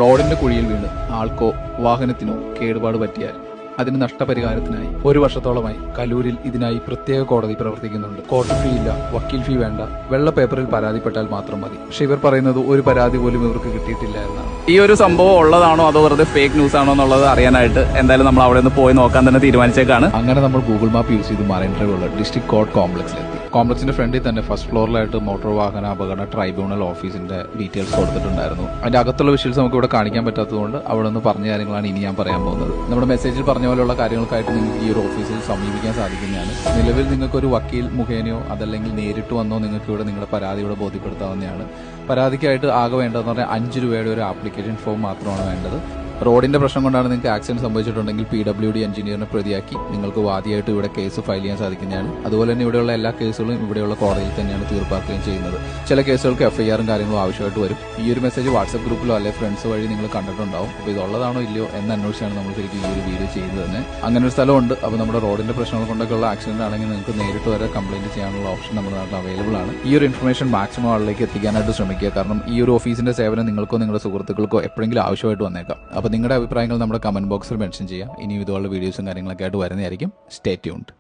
റോഡിന്റെ കുഴിയിൽ വീണ് ആൾക്കോ വാഹനത്തിനോ കേടുപാട് പറ്റിയാൽ അതിന് നഷ്ടപരിഹാരത്തിനായി 1 വർഷത്തോളമായി കലൂരിൽ ഇതിനായി പ്രത്യേക കോടതി പ്രവർത്തിക്കുന്നുണ്ട്. കോർട്ട് ഫീ ഇല്ല, വക്കീൽ ഫീ വേണ്ട, വെള്ള പേപ്പറിൽ പരാതിപ്പെട്ടാൽ മാത്രം മതി. പക്ഷെ ഇവർ പറയുന്നത് ഒരു പരാതി പോലും ഇവർക്ക് കിട്ടിയിട്ടില്ല എന്നാണ്. ഈ ഒരു സംഭവം ഉള്ളതാണോ അതോ വെറുതെ ഫേക്ക് ന്യൂസ് ആണോ എന്നുള്ളത് അറിയാനായിട്ട് എന്തായാലും നമ്മൾ അവിടെ നിന്ന് പോയി നോക്കാൻ തന്നെ തീരുമാനിച്ചേക്കാണ്. അങ്ങനെ നമ്മൾ ഗൂഗിൾ മാപ്പ് യൂസ് ചെയ്ത് മറൈൻ ഡ്രൈവുള്ള ഡിസ്ട്രിക്ട് കോർട്ട് കോംപ്ലക്സിലെത്തി. കോംപ്ലക്സിന്റെ ഫ്രണ്ടിൽ തന്നെ ഫസ്റ്റ് ഫ്ലോറിലായിട്ട് മോട്ടോർ വാഹന അപകട ട്രൈബ്യൂണൽ ഓഫീസിന്റെ ഡീറ്റെയിൽസ് കൊടുത്തിട്ടുണ്ടായിരുന്നു. അതിന്റെ അകത്തുള്ള വിഷ്വൽസ് നമുക്ക് ഇവിടെ കാണിക്കാൻ പറ്റാത്തതുകൊണ്ട് അവിടെ നിന്ന് പറഞ്ഞ കാര്യങ്ങളാണ് ഇനി ഞാൻ പറയാൻ പോകുന്നത്. നമ്മുടെ മെസ്സേജിൽ പറഞ്ഞ പോലെയുള്ള കാര്യങ്ങൾക്കായിട്ട് നിങ്ങൾക്ക് ഈ ഒരു ഓഫീസിൽ സമീപിക്കാൻ സാധിക്കുന്നതാണ്. നിലവിൽ നിങ്ങൾക്ക് ഒരു വക്കീൽ മുഖേനയോ അതല്ലെങ്കിൽ നേരിട്ട് വന്നോ നിങ്ങൾക്ക് ഇവിടെ നിങ്ങളുടെ പരാതി ഇവിടെ ബോധ്യപ്പെടുത്താവുന്നതാണ്. പരാതിക്കായിട്ട് ആകെ വേണ്ടതെന്ന് പറഞ്ഞാൽ 5 രൂപയുടെ ഒരു ആപ്ലിക്കേഷൻ ഫോം മാത്രമാണ് വേണ്ടത്. റോഡിന്റെ പ്രശ്നം കൊണ്ടാണ് നിങ്ങൾക്ക് ആക്സിഡന്റ് സംഭവിച്ചിട്ടുണ്ടെങ്കിൽ PWD എഞ്ചിനീയറിനെ പ്രതിയാക്കി നിങ്ങൾക്ക് വാദിയായിട്ട് ഇവിടെ കേസ് ഫയൽ ചെയ്യാൻ സാധിക്കുന്നതാണ്. അതുപോലെ തന്നെ ഇവിടെയുള്ള എല്ലാ കേസുകളും ഇവിടെയുള്ള കോടതിയിൽ തന്നെയാണ് തീർപ്പാക്കുകയും ചെയ്യുന്നത്. ചില കേസുകൾക്ക് FIRും കാര്യങ്ങളും ആവശ്യമായിട്ട് വരും. ഈ ഒരു മെസ്സേജ് വാട്സ്ആപ്പ് ഗ്രൂപ്പിലോ അല്ലെങ്കിൽ ഫ്രണ്ട്സ് വഴി നിങ്ങൾ കണ്ടിട്ടുണ്ടാവും. അപ്പോൾ ഇതുള്ളതാണോ ഇല്ലയോ എന്ന് അന്വേഷിച്ചാണ് നമ്മൾ ശരിക്കും ഈ ഒരു വീഡിയോ ചെയ്തത് തന്നെ. അങ്ങനെ ഒരു സ്ഥലമുണ്ട്. അപ്പോൾ നമ്മുടെ റോഡിന്റെ പ്രശ്നങ്ങൾ കൊണ്ടൊക്കെയുള്ള ആക്സിഡന്റ് ആണെങ്കിൽ നിങ്ങൾക്ക് നേരിട്ട് വരെ കംപ്ലയിന്റ് ചെയ്യാനുള്ള ഓപ്ഷൻ നമ്മുടെ നാട്ടിൽ അവൈലബിൾ ആണ്. ഈ ഒരു ഇൻഫർമേഷൻ മാക്സിമം ആളിലേക്ക് എത്തിക്കാനായിട്ട് ശ്രമിക്കുക. കാരണം ഈ ഒരു ഓഫീസിന്റെ സേവനം നിങ്ങൾക്കോ നിങ്ങളുടെ സുഹൃത്തുക്കൾക്കോ എപ്പോഴെങ്കിലും ആവശ്യമായിട്ട് വന്നേക്കാം. അപ്പോൾ നിങ്ങളുടെ അഭിപ്രായങ്ങൾ നമ്മുടെ കമന്റ് ബോക്സിൽ മെൻഷൻ ചെയ്യാം. ഇനി ഇതുപോലുള്ള വീഡിയോസും കാര്യങ്ങളൊക്കെ ആയിട്ട് വരുന്നതായിരിക്കും. Stay tuned.